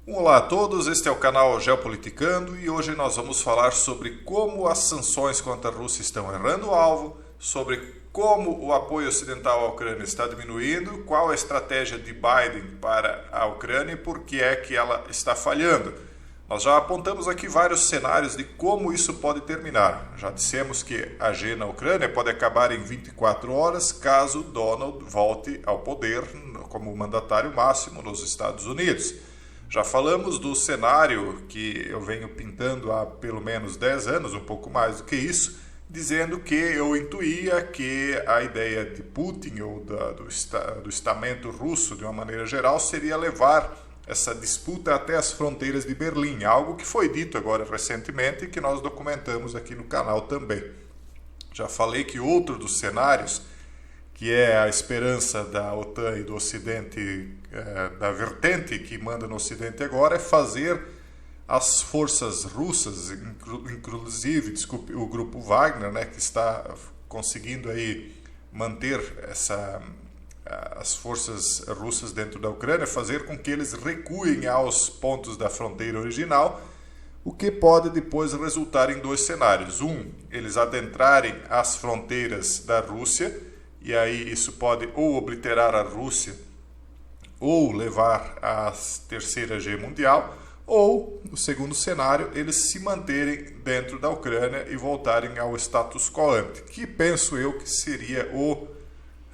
Olá a todos, este é o canal Geopoliticando e hoje nós vamos falar sobre como as sanções contra a Rússia estão errando o alvo, sobre como o apoio ocidental à Ucrânia está diminuindo, qual a estratégia de Biden para a Ucrânia e por que é que ela está falhando. Nós já apontamos aqui vários cenários de como isso pode terminar. Já dissemos que a guerra na Ucrânia pode acabar em 24 horas caso Donald volte ao poder como mandatário máximo nos Estados Unidos. Já falamos do cenário que eu venho pintando há pelo menos 10 anos, um pouco mais do que isso, dizendo que eu intuía que a ideia de Putin ou do estamento russo, de uma maneira geral, seria levar essa disputa até as fronteiras de Berlim, algo que foi dito agora recentemente e que nós documentamos aqui no canal também. Já falei que outro dos cenários, que é a esperança da OTAN e do Ocidente, da vertente que manda no Ocidente agora, é fazer as forças russas, inclusive, o grupo Wagner, né, que está conseguindo aí manter as forças russas dentro da Ucrânia, fazer com que eles recuem aos pontos da fronteira original, o que pode depois resultar em dois cenários. Eles adentrarem as fronteiras da Rússia, e aí isso pode ou obliterar a Rússia ou levar à Terceira Guerra Mundial, ou, no segundo cenário, eles se manterem dentro da Ucrânia e voltarem ao status quo ante, que penso eu que seria o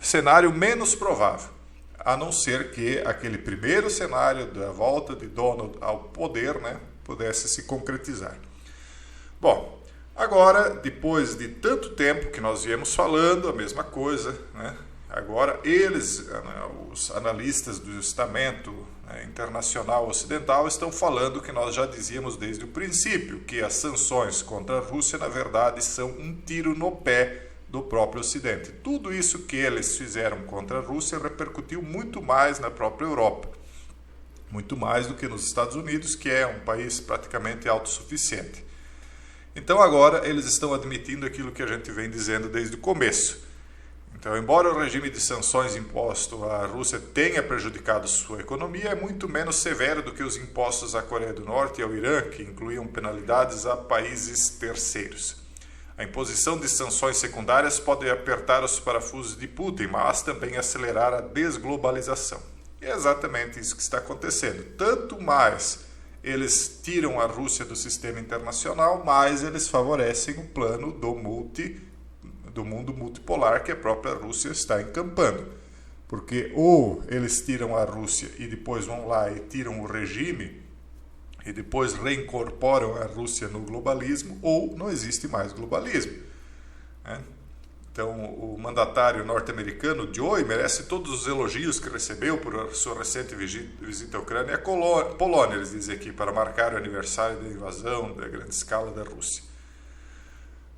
cenário menos provável, a não ser que aquele primeiro cenário da volta de Donald ao poder, né, pudesse se concretizar. Bom, agora, depois de tanto tempo que nós viemos falando a mesma coisa, né, agora eles, os analistas do estamento internacional ocidental, estão falando o que nós já dizíamos desde o princípio, que as sanções contra a Rússia, na verdade, são um tiro no pé do próprio Ocidente. Tudo isso que eles fizeram contra a Rússia repercutiu muito mais na própria Europa, muito mais do que nos Estados Unidos, que é um país praticamente autossuficiente. Então agora eles estão admitindo aquilo que a gente vem dizendo desde o começo. Então, embora o regime de sanções imposto à Rússia tenha prejudicado sua economia, é muito menos severo do que os impostos à Coreia do Norte e ao Irã, que incluíam penalidades a países terceiros. A imposição de sanções secundárias pode apertar os parafusos de Putin, mas também acelerar a desglobalização. E é exatamente isso que está acontecendo. Tanto mais eles tiram a Rússia do sistema internacional, mais eles favorecem o plano do mundo multipolar que a própria Rússia está encampando. Porque ou eles tiram a Rússia e depois vão lá e tiram o regime e depois reincorporam a Rússia no globalismo, ou não existe mais globalismo. Então, o mandatário norte-americano, Joe, merece todos os elogios que recebeu por sua recente visita à Ucrânia e à Polônia, eles dizem aqui, para marcar o aniversário da invasão da grande escala da Rússia.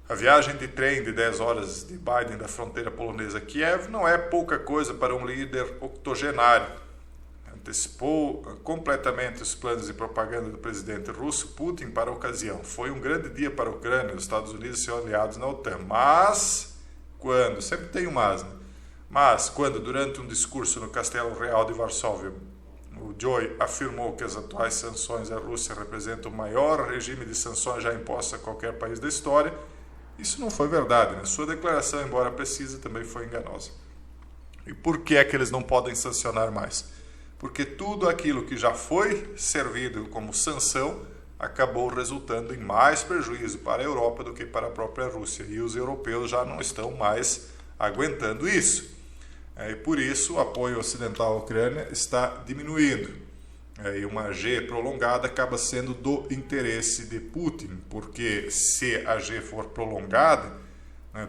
A viagem de trem de 10 horas de Biden da fronteira polonesa a Kiev não é pouca coisa para um líder octogenário. Antecipou completamente os planos de propaganda do presidente russo Putin para a ocasião. Foi um grande dia para a Ucrânia, os Estados Unidos e seus aliados na OTAN. Sempre tem um mas quando, durante um discurso no Castelo Real de Varsóvia, o Joe afirmou que as atuais sanções à Rússia representam o maior regime de sanções já imposto a qualquer país da história, isso não foi verdade, né? Sua declaração, embora precisa, também foi enganosa. E por que é que eles não podem sancionar mais? Porque tudo aquilo que já foi servido como sanção acabou resultando em mais prejuízo para a Europa do que para a própria Rússia. E os europeus já não estão mais aguentando isso. E por isso o apoio ocidental à Ucrânia está diminuindo. E uma guerra prolongada acaba sendo do interesse de Putin, porque se a guerra for prolongada,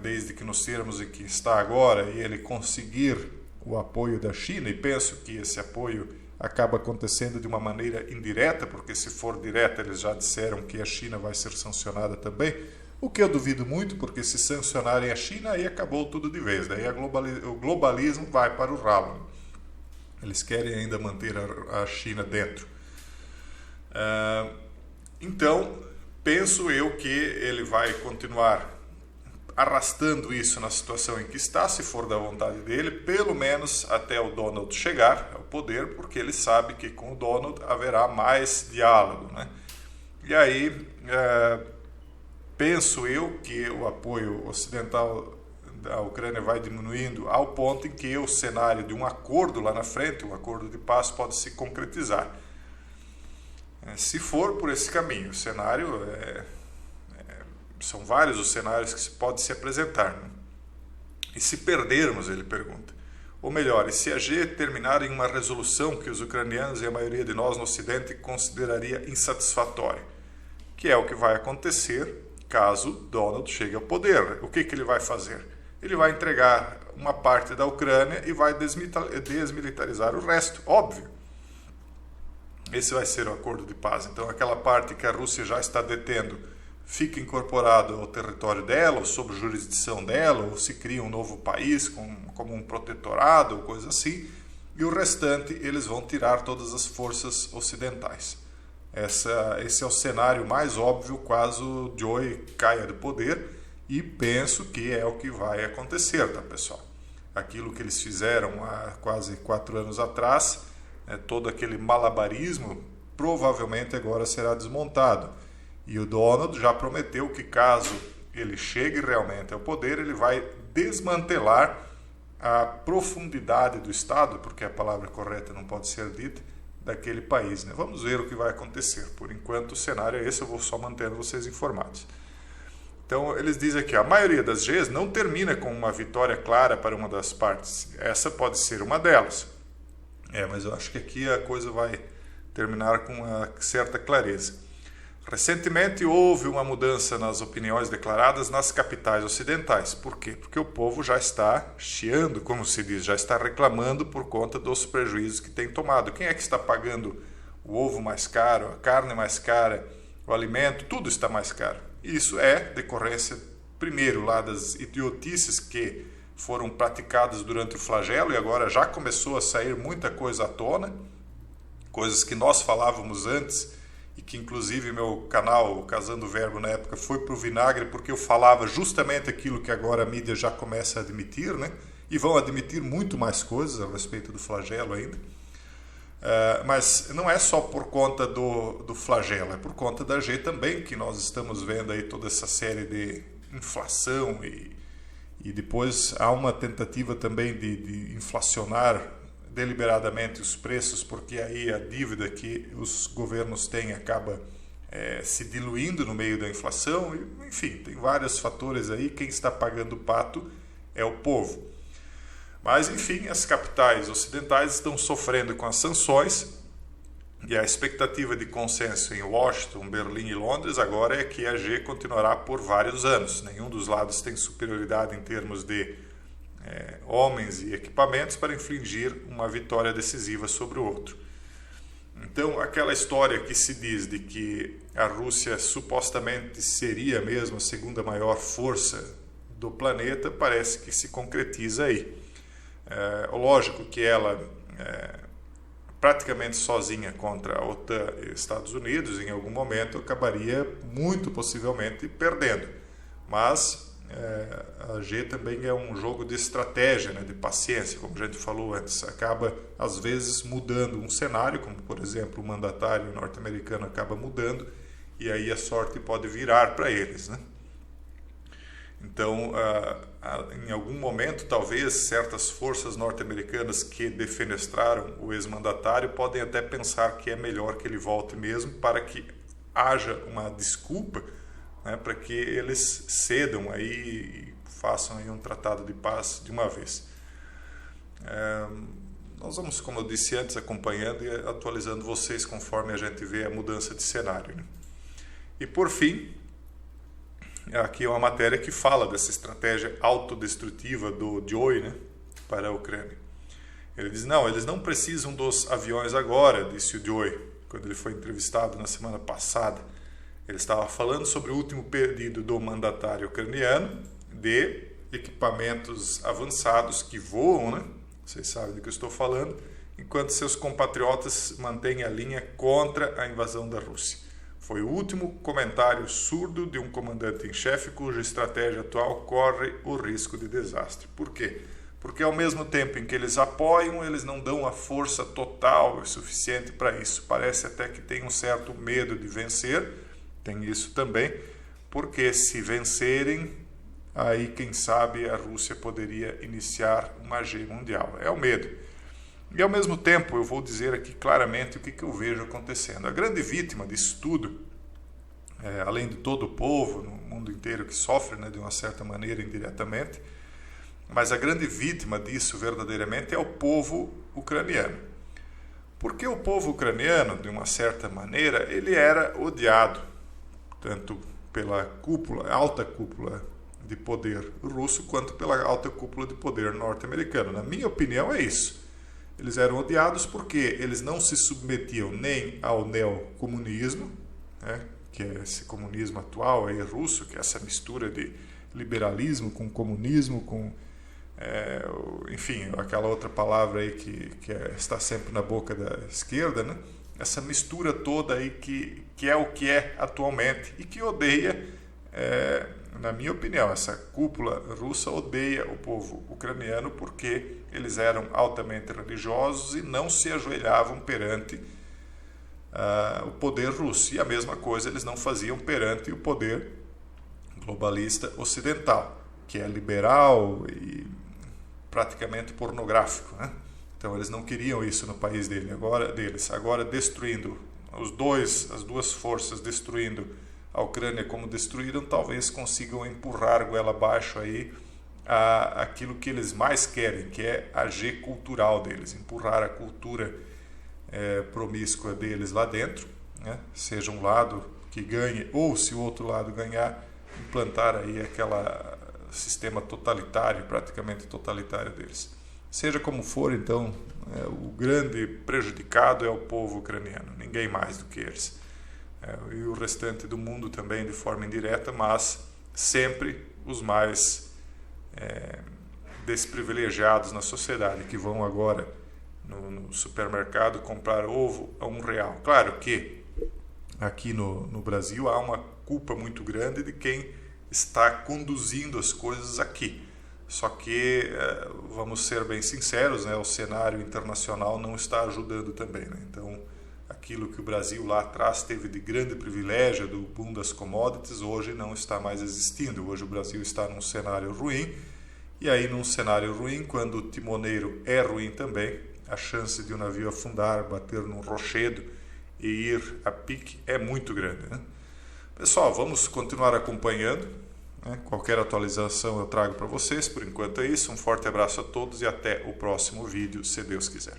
desde que nos termos em que está agora, e ele conseguir o apoio da China, e penso que esse apoio acaba acontecendo de uma maneira indireta, porque se for direta eles já disseram que a China vai ser sancionada também, o que eu duvido muito, porque se sancionarem a China, aí acabou tudo de vez, daí o globalismo vai para o ralo. Eles querem ainda manter a China dentro. Então, penso eu que ele vai continuar arrastando isso na situação em que está, se for da vontade dele, pelo menos até o Donald chegar ao poder, porque ele sabe que com o Donald haverá mais diálogo, né? E aí, penso eu que o apoio ocidental da Ucrânia vai diminuindo ao ponto em que o cenário de um acordo lá na frente, um acordo de paz, pode se concretizar. Se for por esse caminho, o cenário são vários os cenários que pode se apresentar, né? E se perdermos, ele pergunta, ou melhor, e se a G terminar em uma resolução que os ucranianos e a maioria de nós no Ocidente consideraria insatisfatória, que é o que vai acontecer caso Donald chegue ao poder. O que ele vai fazer? Ele vai entregar uma parte da Ucrânia e vai desmilitarizar o resto, óbvio. Esse vai ser o acordo de paz. Então, aquela parte que a Rússia já está detendo fica incorporado ao território dela, ou sob jurisdição dela, ou se cria um novo país como um protetorado, ou coisa assim, e o restante eles vão tirar todas as forças ocidentais. Esse é o cenário mais óbvio caso Joe caia do poder, e penso que é o que vai acontecer, tá, pessoal? Aquilo que eles fizeram há quase 4 anos atrás, todo aquele malabarismo, provavelmente agora será desmontado. E o Donald já prometeu que caso ele chegue realmente ao poder, ele vai desmantelar a profundidade do Estado, porque a palavra correta não pode ser dita, daquele país, né? Vamos ver o que vai acontecer. Por enquanto o cenário é esse, eu vou só mantendo vocês informados. Então eles dizem aqui, a maioria das Gs não termina com uma vitória clara para uma das partes. Essa pode ser uma delas. Mas eu acho que aqui a coisa vai terminar com uma certa clareza. Recentemente houve uma mudança nas opiniões declaradas nas capitais ocidentais. Por quê? Porque o povo já está chiando, como se diz, já está reclamando por conta dos prejuízos que tem tomado. Quem é que está pagando o ovo mais caro, a carne mais cara, o alimento? Tudo está mais caro. Isso é decorrência, primeiro, lá das idiotices que foram praticadas durante o flagelo e agora já começou a sair muita coisa à tona, coisas que nós falávamos antes e que inclusive meu canal, Casando o Verbo, na época foi para o vinagre porque eu falava justamente aquilo que agora a mídia já começa a admitir, né? E vão admitir muito mais coisas a respeito do flagelo ainda. Mas não é só por conta do flagelo, é por conta da G também que nós estamos vendo aí toda essa série de inflação e depois há uma tentativa também de inflacionar deliberadamente os preços, porque aí a dívida que os governos têm acaba se diluindo no meio da inflação. Enfim, tem vários fatores aí, quem está pagando o pato é o povo. Mas, enfim, as capitais ocidentais estão sofrendo com as sanções e a expectativa de consenso em Washington, Berlim e Londres agora é que a G continuará por vários anos. Nenhum dos lados tem superioridade em termos de homens e equipamentos para infligir uma vitória decisiva sobre o outro. Então, aquela história que se diz de que a Rússia supostamente seria mesmo a segunda maior força do planeta parece que se concretiza aí. Lógico que ela praticamente sozinha contra a OTAN e Estados Unidos em algum momento acabaria muito possivelmente perdendo, mas a G também é um jogo de estratégia, né, de paciência, como a gente falou antes, acaba às vezes mudando um cenário, como por exemplo o mandatário norte-americano acaba mudando e aí a sorte pode virar para eles, né? Então, em algum momento, talvez certas forças norte-americanas que defenestraram o ex-mandatário podem até pensar que é melhor que ele volte mesmo para que haja uma desculpa, né, para que eles cedam aí e façam aí um tratado de paz de uma vez. Nós vamos, como eu disse antes, acompanhando e atualizando vocês conforme a gente vê a mudança de cenário, né? E por fim, aqui é uma matéria que fala dessa estratégia autodestrutiva do Joe, né, para a Ucrânia. Ele diz, não, eles não precisam dos aviões agora, disse o Joe, quando ele foi entrevistado na semana passada. Ele estava falando sobre o último pedido do mandatário ucraniano de equipamentos avançados que voam, né? Vocês sabem do que eu estou falando, enquanto seus compatriotas mantêm a linha contra a invasão da Rússia. Foi o último comentário surdo de um comandante em chefe cuja estratégia atual corre o risco de desastre. Por quê? Porque ao mesmo tempo em que eles apoiam, eles não dão a força total e suficiente para isso. Parece até que tem um certo medo de vencer, tem isso também, porque se vencerem, aí quem sabe a Rússia poderia iniciar uma guerra mundial. É o medo. E ao mesmo tempo eu vou dizer aqui claramente o que eu vejo acontecendo. A grande vítima disso tudo, além de todo o povo no mundo inteiro que sofre, né, de uma certa maneira indiretamente, mas a grande vítima disso verdadeiramente é o povo ucraniano. Porque o povo ucraniano, de uma certa maneira, ele era odiado, tanto pela cúpula, alta cúpula de poder russo, quanto pela alta cúpula de poder norte-americano. Na minha opinião é isso. Eles eram odiados porque eles não se submetiam nem ao neocomunismo, né, que é esse comunismo atual aí russo, que é essa mistura de liberalismo com comunismo, com enfim, aquela outra palavra aí que está sempre na boca da esquerda, né? Essa mistura toda aí que é o que é atualmente e que odeia, na minha opinião, essa cúpula russa odeia o povo ucraniano porque eles eram altamente religiosos e não se ajoelhavam perante o poder russo. E a mesma coisa eles não faziam perante o poder globalista ocidental, que é liberal e praticamente pornográfico, né? Então eles não queriam isso no país deles. Agora destruindo as duas forças, destruindo a Ucrânia como destruíram, talvez consigam empurrar goela abaixo aí aquilo que eles mais querem, que é a G cultural deles, empurrar a cultura promíscua deles lá dentro, né? Seja um lado que ganhe ou se o outro lado ganhar, implantar aí aquela sistema totalitário, praticamente totalitário deles. Seja como for, então, o grande prejudicado é o povo ucraniano, ninguém mais do que eles. E o restante do mundo também de forma indireta, mas sempre os mais desprivilegiados na sociedade, que vão agora no supermercado comprar ovo a R$1. Claro que aqui no Brasil há uma culpa muito grande de quem está conduzindo as coisas aqui. Só que, vamos ser bem sinceros, né, o cenário internacional não está ajudando também, né? Então, aquilo que o Brasil lá atrás teve de grande privilégio do boom das commodities, hoje não está mais existindo. Hoje o Brasil está num cenário ruim, e aí num cenário ruim, quando o timoneiro é ruim também, a chance de um navio afundar, bater num rochedo e ir a pique é muito grande, né? Pessoal, vamos continuar acompanhando, né? Qualquer atualização eu trago para vocês. Por enquanto é isso, um forte abraço a todos e até o próximo vídeo, se Deus quiser.